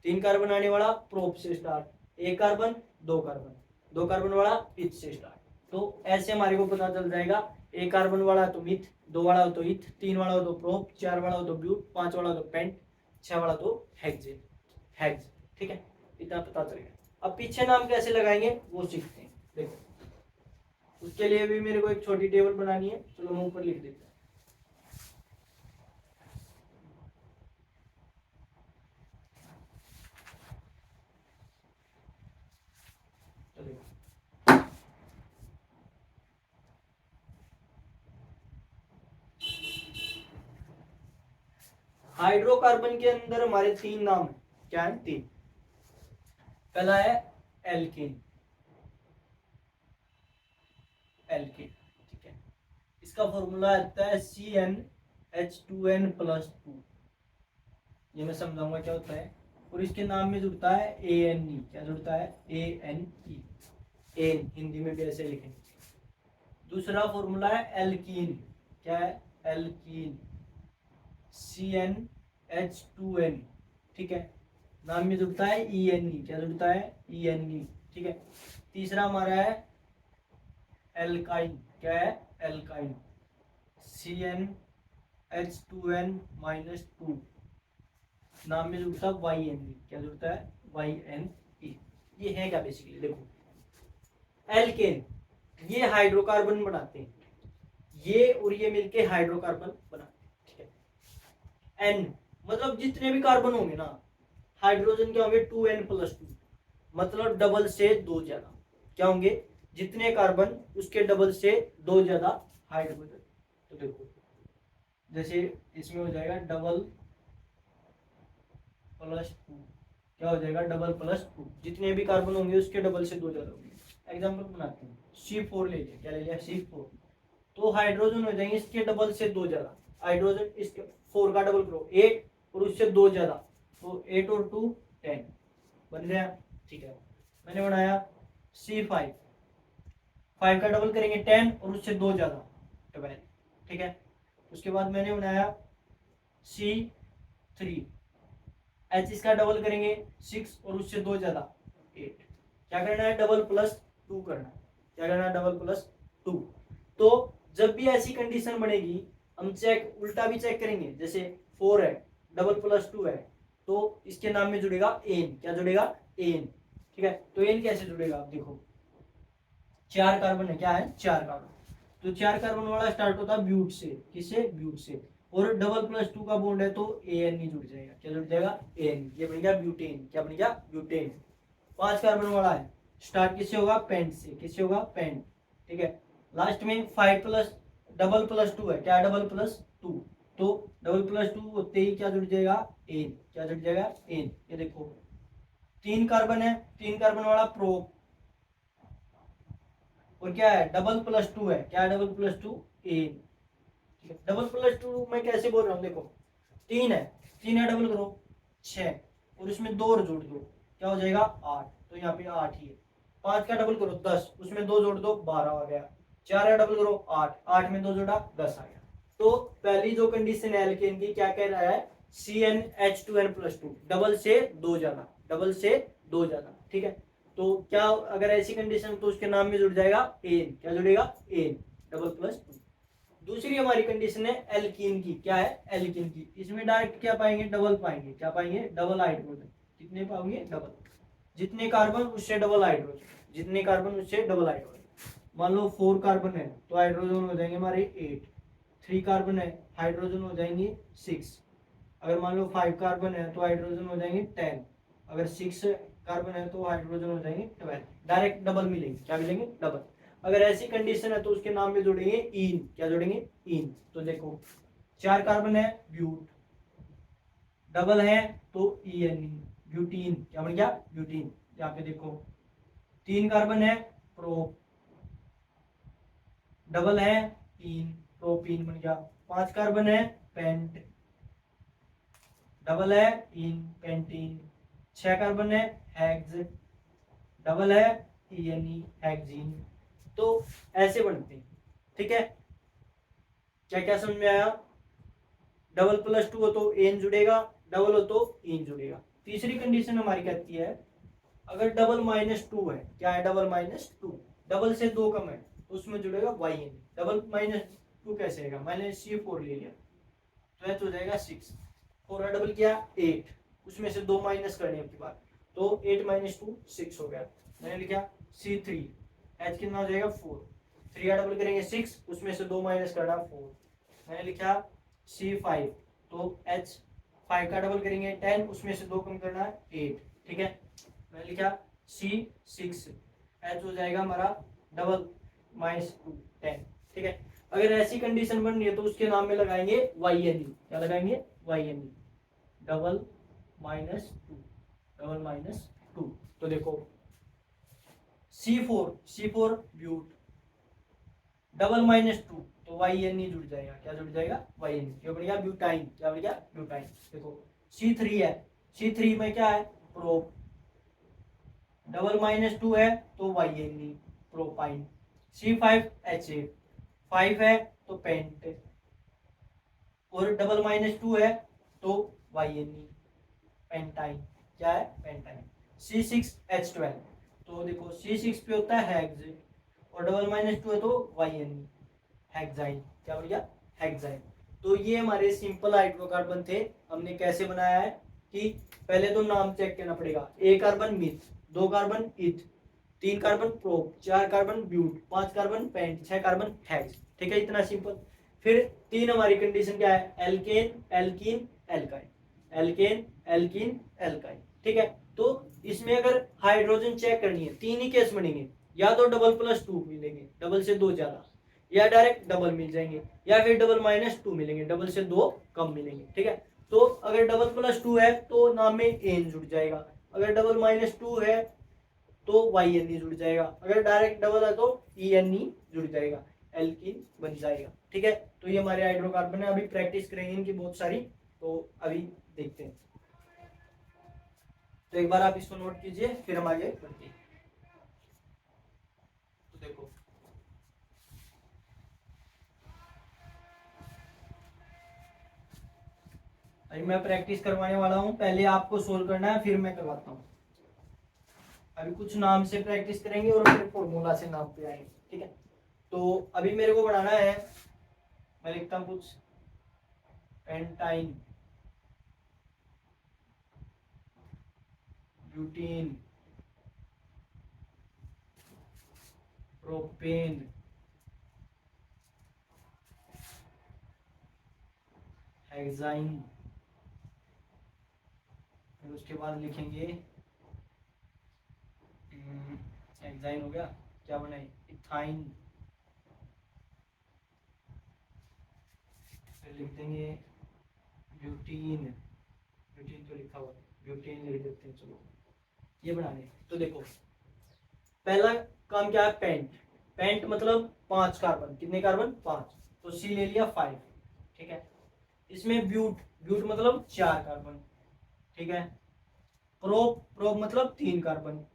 3 कार्बन आने वाला प्रोप से स्टार्ट। 1 कार्बन, 2 कार्बन, 2 कार्बन वाला इथ से स्टार्ट। तो ऐसे हमारे को पता चल जाएगा, 1 कार्बन वाला तो मिथ, 2 वाला हो तो इथ, 3 वाला हो तो प्रोप, 4 वाला हो तो ब्यूट, 5 वाला हो तो पेंट, 6 वाला तो हेक्सेन। हेक्स। ठीक है, इतना पता चलेगा। अब पीछे नाम कैसे लगाएंगे वो सीखते हैं। देखो उसके लिए भी मेरे को एक छोटी टेबल बनानी है, चलो मैं ऊपर लिख देता हूँ। हाइड्रोकार्बन के अंदर हमारे 3 नाम है। क्या है? 3। पहला है एल्केन। एल्केन। ठीक है, इसका फॉर्मूला आता है CnH2n+2। ये मैं समझाऊंगा क्या होता है। और इसके नाम में जुड़ता है ANE। क्या जुड़ता है? ANE। एन हिंदी में भी ऐसे लिखेंगे। दूसरा फॉर्मूला है एल्कीन। क्या है? Alkene, CnH2n। ठीक है, नाम में जुड़ता है ENE। क्या जुड़ता है? ENE। ठीक है, तीसरा हमारा है एल्काइन। क्या है? एल्काइन, CnH2n-2, नाम में जुड़ता है YNE। क्या जुड़ता है? YNE। ये है क्या बेसिकली? देखो एल्केन ये हाइड्रोकार्बन बनाते हैं, ये और ये मिलके हाइड्रोकार्बन बनाते हैं। ठीक है, N मतलब जितने भी कार्बन होंगे ना, हाइड्रोजन क्या होंगे? 2n+2, मतलब डबल से 2 ज्यादा। क्या होंगे? जितने कार्बन उसके डबल से 2 ज्यादा हाइड्रोजन। तो देखो जैसे इसमें हो जाएगा डबल प्लस 2। क्या हो जाएगा? डबल प्लस 2, जितने भी कार्बन होंगे उसके डबल से 2 ज्यादा होंगे। एग्जाम्पल बनाते हैं, C4 ले लिया। क्या ले लिया? C4। तो हाइड्रोजन हो जाएंगे इसके डबल से 2 ज्यादा। हाइड्रोजन इसके 4 का डबल करो 8, और उससे 2 ज्यादा, तो 8 और 2 10 बन गया। ठीक है, मैंने बनाया C5, 5 का डबल करेंगे 10 और उससे 2 ज्यादा 12, ठीक है। उसके बाद मैंने बनाया C3, H इसका डबल करेंगे 6 और उससे 2 ज्यादा 8। क्या करना है, डबल प्लस 2 करना है। क्या करना है, डबल प्लस 2। तो जब भी ऐसी कंडीशन बनेगी हम चेक उल्टा भी चेक करेंगे, जैसे 4 है डबल प्लस 2 है तो इसके नाम में जुड़ेगा एन। क्या जुड़ेगा, एन, ठीक है। तो एन कैसे जुड़ेगा, आप देखो 4 कार्बन है, क्या है 4 कार्बन, तो 4 कार्बन वाला स्टार्ट होता है ब्यूट से, किससे, ब्यूट से, और डबल प्लस 2 का बॉन्ड है तो एन ही जुड़ जाएगा। क्या जुड़ जाएगा, एन, ये बन गया ब्यूटेन। क्या बन गया, ब्यूटेन। 5 कार्बन वाला है, स्टार्ट किससे होगा, पेंट से, किससे होगा, पेंट, ठीक है। लास्ट में 5 प्लस डबल प्लस 2 है, क्या डबल प्लस 2, तो डबल प्लस 2 होते ही क्या जुड़ जाएगा, एन। क्या जुड़ जाएगा, एन। ये देखो 3 कार्बन है, 3 कार्बन वाला प्रोप, और क्या है, डबल प्लस 2 है, क्या है double plus 2, N. Double plus 2 मैं कैसे बोल रहा हूँ, देखो 3 है, 3 है डबल करो 6 और उसमें 2 और जोड़ दो, क्या हो जाएगा 8, तो यहाँ पे 8 ही है। 5 का डबल करो 10, उसमें 2 जोड़ दो 12 आ गया। 4 का डबल करो 8, 8 में 2 जोड़ा 10 आ गया। तो पहली जो कंडीशन है एल्केन की, क्या कह रहा है, CnH2n+2, डबल से 2 ज्यादा, डबल से 2 ज्यादा, ठीक है। तो क्या अगर ऐसी कंडीशन तो उसके नाम में जुड़ जाएगा एन। क्या जुड़ेगा, एन, डबल प्लस 2। दूसरी हमारी कंडीशन है एल्कीन की, क्या है, एल्कीन की। इसमें डायरेक्ट क्या पाएंगे, डबल पाएंगे, क्या पाएंगे, डबल हाइड्रोजन। कितने पाओगे, डबल, जितने कार्बन उससे डबल हाइड्रोजन, जितने कार्बन उससे डबल हाइड्रोजन। मान लो 4 कार्बन है तो हाइड्रोजन हो जाएंगे हमारे 8, 3 कार्बन है हाइड्रोजन हो जाएंगे 6, अगर मान लो 5 कार्बन है तो हाइड्रोजन हो जाएंगे 10, अगर 6 कार्बन है तो हाइड्रोजन हो जाएंगे 12। डायरेक्ट डबल मिलेंगे, क्या मिलेंगे, डबल। अगर ऐसी कंडीशन है तो उसके नाम में जोड़ेंगे इन। क्या जोड़ेंगे, इन। तो देखो 4 कार्बन है ब्यूट, डबल है तो ईएन, ब्यूटीन। क्या बन गया, ब्यूटीन। यहाँ पे देखो 3 कार्बन है प्रो, डबल है इन, प्रोपीन बन गया। 5 कार्बन है पेंट, डबल है इन, पेंटीन। 6 कार्बन है हेक्स, डबल है ईएनई, हेक्सीन। तो ऐसे बनते हैं, ठीक है। क्या क्या समझ में आया, डबल प्लस 2 हो तो एन जुड़ेगा, डबल हो तो इन जुड़ेगा। तीसरी कंडीशन हमारी कहती है अगर डबल माइनस 2 है, क्या है, डबल माइनस 2, डबल से 2 कम है तो उसमें जुड़ेगा वाई एन। डबल माइनस 2 कैसे रहेगा, मैंने C4 ले लिया तो एच हो जाएगा 6, 4 का डबल किया 8, उसमें से 2 माइनस करने की बात, तो 8 माइनस 2 6 हो गया। मैंने लिखा C3, एच कितना हो जाएगा 4, 3 का डबल करेंगे 6, उसमें से 2 माइनस करना 4। मैंने लिखा C5, तो H 5 का डबल करेंगे 10, उसमें से 2 कम करना है 8, ठीक है। मैंने लिखा C6, H हो जाएगा हमारा डबल माइनस 2 10, ठीक है। अगर ऐसी कंडीशन बन रही है तो उसके नाम में लगाएंगे YNE। क्या लगाएंगे, YNE, double minus 2, double minus 2। तो देखो C4 ब्यूट, डबल माइनस 2 तो YNE जुड़ जाएगा। क्या जुड़ जाएगा, YNE, ये बढ़िया ब्यूटाइन। क्या बढ़िया, ब्यूटाइन। देखो C3 है, C3 में क्या है, प्रोप, डबल माइनस 2 है तो YNE, प्रोपाइन। C5H8, 5 है तो पेंट, और डबल माइनस 2 है तो YNE, पेंटाइन। क्या है, पेंटाइन। C6H12, तो देखो C6 पे होता है हेक्स, और डबल माइनस 2 है तो YNE, हेक्साइन। क्या हो गया, हेक्साइन। तो ये हमारे सिंपल हाइड्रोकार्बन थे। हमने कैसे बनाया है कि पहले तो नाम चेक करना पड़ेगा, ए carbon myth, 2 carbon eth, 3 carbon prop, 4 carbon but, 5 carbon pent, 6 carbon hex, ठीक है, इतना सिंपल। फिर 3 हमारी कंडीशन क्या है, alkane, alkene, alkyne, alkane, alkene, alkyne, ठीक है। तो इसमें अगर हाइड्रोजन चेक करनी है 3 ही केस बनेंगे, या तो डबल प्लस 2 मिलेंगे, डबल से 2 ज्यादा, या डायरेक्ट डबल मिल जाएंगे, या फिर डबल माइनस 2 मिलेंगे, डबल से 2 कम मिलेंगे, ठीक है। तो अगर डबल प्लस 2 है तो नाम में एन जुड़ जाएगा, अगर डबल माइनस 2 है तो YNE जुड़ जाएगा, अगर डायरेक्ट डबल है तो ENE जुड़ जाएगा, एल्कीन बन जाएगा, ठीक है। तो ये हमारे हाइड्रोकार्बन है, अभी प्रैक्टिस करेंगे इनकी बहुत सारी, तो अभी देखते हैं। तो एक बार आप इसको नोट कीजिए फिर हम आगे बढ़ते हैं। देखो अभी मैं प्रैक्टिस करवाने वाला हूँ, पहले आपको सोल्व करना है फिर मैं करवाता हूँ। अभी कुछ नाम से प्रैक्टिस करेंगे और फिर फॉर्मूला से नाम पे आएंगे, ठीक है। तो अभी मेरे को बनाना है, मैं लिखता हूँ कुछ पेंटाइन, ब्यूटीन, प्रोपेन, हेक्साइन, फिर उसके बाद लिखेंगे हेक्साइन हो गया, क्या बनाए इथाइन, फिर लिख देंगे ब्यूटीन, ब्यूटीन तो लिखा हुआ, ब्यूटीन लिख देते हैं, चलो ये बना लें। तो देखो पहला काम क्या है, पेंट, पेंट मतलब 5 कार्बन, कितने कार्बन 5, तो सी ले लिया 5, ठीक है। इसमें ब्यूट, ब्यूट मतलब 4 कार्बन, ठीक है। प्रोप, प्रोप मतलब 3 कार्बन,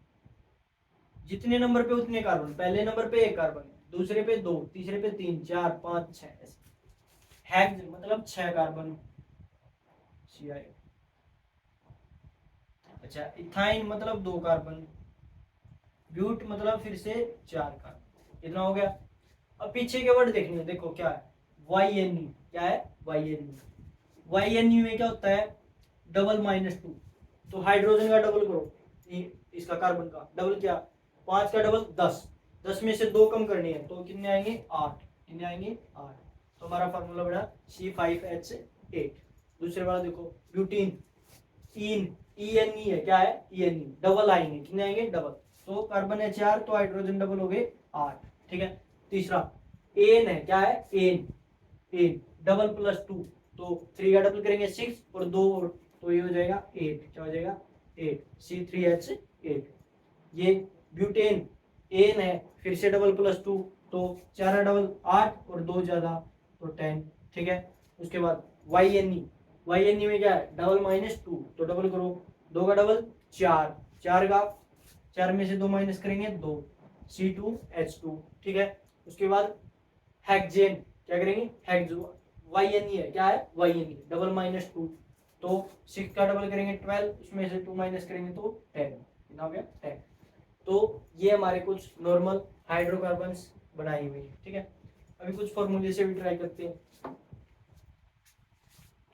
जितने नंबर पे उतने कार्बन, पहले नंबर पे 1 कार्बन, दूसरे पे 2, तीसरे पे 3, 4, 5, 6 ऐसे। हेक्स मतलब 6 कार्बन, अच्छा इथाइन मतलब 2 कार्बन, ब्यूट मतलब फिर से 4 कार्बन, कितना हो गया। अब पीछे के वर्ड देखने, देखो क्या है वाई एन यू, क्या है Y N U, Y N U में क्या होता है डबल -2, तो हाइड्रोजन का डबल करो, इसका कार्बन का डबल, क्या 5 का डबल 10, 10 में से 2 कम करनी है तो कितने आएंगे 8, कितने आएंगे 8, तो हमारा फार्मूला बना C5H8। दूसरे वाला देखो ब्यूटीन, इन ई एन ई है, क्या है ई एन ई, डबल आएंगे, कितने आएंगे डबल, तो कार्बन है 4 तो हाइड्रोजन डबल हो गए 8, ठीक है। तीसरा एन है, क्या है एन, एन डबल +2, तो 3 का डबल करेंगे 6 और 2 और, तो ये हो जाएगा 8, क्या हो जाएगा 8, C3H8। ये ब्यूटेन, एन है फिर से डबल +2, तो 4 डबल 8 और 2 ज्यादा तो 10, ठीक है। उसके बाद Y N E, Y N E में क्या है डबल -2, तो डबल करो, 2 का डबल 4, 4 का 4 में से 2 माइनस करेंगे 2, C2H2, ठीक है। उसके बाद हेक्सेन, क्या करेंगे हेक्स, वाई एन ई है, क्या है वाई एन ई डबल -2, तो 6 का डबल करेंगे 12, उसमें से 2 माइनस करेंगे तो 10, कितना हो गया 10। तो ये हमारे कुछ नॉर्मल हाइड्रोकार्बन्स बनाई हुई है, ठीक है। अभी कुछ फॉर्मूले से भी ट्राई करते हैं,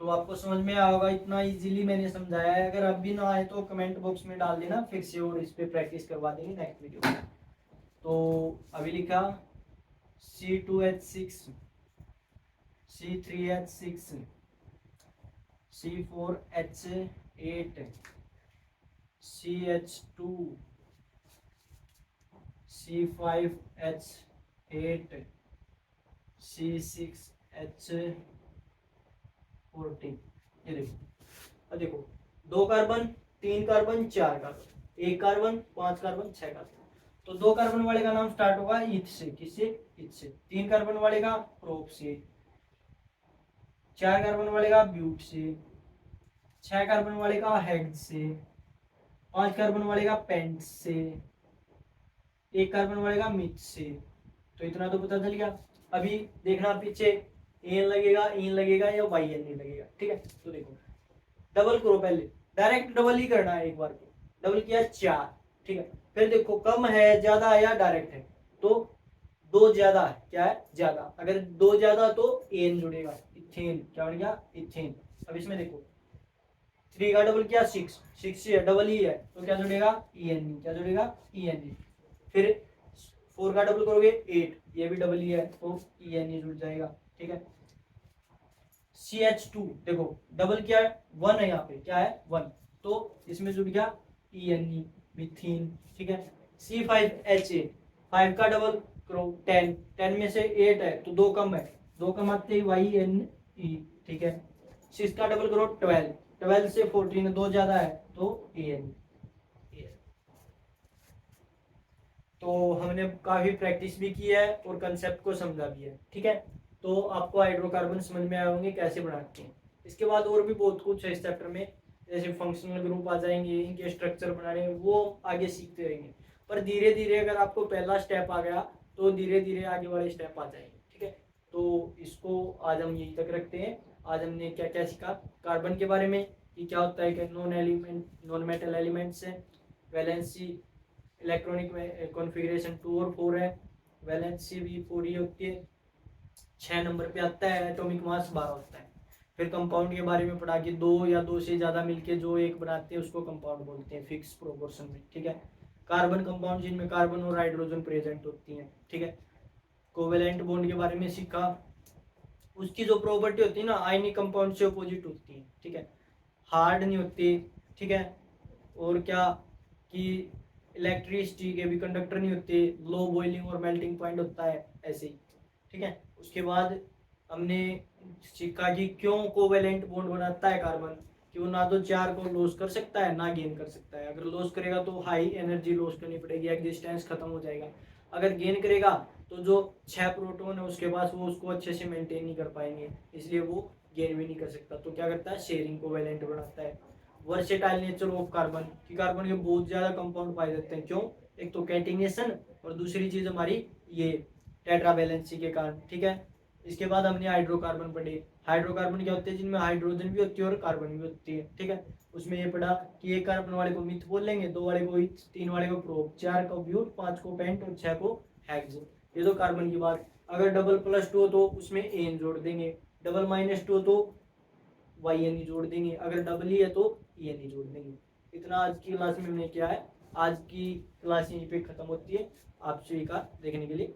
तो आपको समझ में आया होगा, इतना इजीली मैंने समझाया है। अगर अब भी ना आए तो कमेंट बॉक्स में डाल देना, फिर से और इस पे प्रैक्टिस करवा देंगे नेक्स्ट वीडियो में। तो अभी लिखा C2H6, C3H6, C4H8, CH2, C5H8, C6H14, ये देखो, अब देखो 2 carbon, 3 carbon, 4 carbon, 1 carbon, 5 carbon, 6 carbon, तो 2 कार्बन वाले का नाम स्टार्ट होगा ईथ से, किससे ईथ से, 3 कार्बन वाले का प्रोप से, 4 कार्बन वाले का ब्यूट से, 6 कार्बन वाले का हेक्स से, 5 कार्बन वाले का पेंट से, 1 कार्बन वाले का मिथ से, तो इतना तो पता चल गया। अभी देखना पीछे एन लगेगा, इन लगेगा या वाई एन नहीं लगेगा, ठीक है। तो देखो डबल करो, पहले डायरेक्ट डबल ही करना है, एक बार को डबल किया 4, ठीक है। फिर देखो कम है ज्यादा है या डायरेक्ट है, तो 2 ज्यादा है, क्या है ज्यादा, अगर 2 ज्यादा तो एन जुड़ेगा, इथेन, क्या बन गया इथेन। अब इसमें देखो 3 का डबल किया 6, 6 से डबल ही है तो क्या जुड़ेगा ई एन ई, क्या जुड़ेगा ई एन ई। फिर 4 का डबल करोगे 8, ये भी डबल ही है तो ई एन ई जुड़ जाएगा, ठीक है। CH2 देखो डबल क्या है 1 है, यहाँ पे क्या है 1, तो इसमें जुड़ गया ई एन ई, मिथीन, ठीक है। C5H8, 5 का डबल करो 10, 10 में से 8 है तो 2 कम है, 2 कम आते ही वाई एन ई, ठीक है। 6 का डबल करो 12, 12 से 14, 2 ज्यादा है तो ए एन। तो हमने काफी प्रैक्टिस भी की है और कंसेप्ट को समझा भी है, ठीक है। तो आपको हाइड्रोकार्बन समझ में आए होंगे कैसे बनाते हैं। इसके बाद और भी बहुत कुछ है इस चैप्टर में, जैसे फंक्शनल ग्रुप आ जाएंगे, इनके स्ट्रक्चर बनाने, वो आगे सीखते रहेंगे। पर धीरे धीरे अगर आपको पहला स्टेप आ गया तो धीरे धीरे आगे वाले स्टेप आ जाएंगे। ठीक है, तो इसको आज हम यहीं तक रखते हैं। आज हमने क्या क्या सीखा कार्बन के बारे में कि क्या होता है, कि नॉन मेटल एलिमेंट्स है, वैलेंसी इलेक्ट्रॉनिक कॉन्फ़िगरेशन 2 और 4 है, वैलेंसी भी पूरी होती है, 6 नंबर पे आता है, एटॉमिक मास 12 होता है। फिर कंपाउंड के बारे में पढ़ा कि 2 या 2 से ज़्यादा मिलके जो एक बनाते हैं उसको कंपाउंड बोलते हैं फिक्स प्रोपोर्शन में। ठीक है, कार्बन कंपाउंड जिनमें कार्बन और हाइड्रोजन प्रेजेंट होती हैं। ठीक है, कोवेलेंट बॉन्ड के बारे में सीखा, उसकी जो प्रॉपर्टी होती है ना आयनिक कंपाउंड से अपोजिट होती है। ठीक है, हार्ड नहीं होती। ठीक है, और क्या कि इलेक्ट्रिसिटी के भी कंडक्टर नहीं होते, लो बॉइलिंग और मेल्टिंग पॉइंट होता है ऐसे ही। ठीक है, उसके बाद हमने सीखा कि क्यों कोवेलेंट बॉन्ड बनाता है कार्बन, कि वो ना तो चार को लॉस कर सकता है ना गेन कर सकता है। अगर लॉस करेगा तो हाई एनर्जी लॉस करनी पड़ेगी, एग्जिस्टेंस खत्म हो जाएगा। अगर गेन करेगा तो जो 6 प्रोटॉन है उसके पास वो उसको अच्छे से मेंटेन नहीं कर पाएंगे, इसलिए वो गेन भी नहीं कर सकता। तो क्या करता है, शेयरिंग कोवेलेंट बनाता है। वर्सेटाइल नेचर ऑफ कार्बन, कि कार्बन के बहुत ज्यादा कंपाउंड पाए जाते हैं। क्यों, एक तो कैटिनेशन और दूसरी चीज हमारी ये टेट्रावैलेंसी के कारण। ठीक है, इसके बाद हमने हाइड्रोकार्बन पढ़े। हाइड्रोकार्बन क्या होते हैं, जिनमें हाइड्रोजन भी होती है और कार्बन भी होती है। ठीक है, उसमें ये पढ़ा कि एक कार्बन वाले को मिथ बोल लेंगे, 2 वाले को इथ, 3 वाले को प्रोप, 4 को ब्यूट, 5 को पेंट और 6 को हेक्सेन। ये तो कार्बन की बात। अगर डबल +2 हो तो उसमें एन जोड़ देंगे, डबल -2 हो तो वाई एन जोड़ देंगे, अगर डबल ही है तो ई एन जोड़ देंगे। इतना आज की क्लास में हमने किया है। आज की क्लास यहीं पे खत्म होती है। आप सभी का देखने के लिए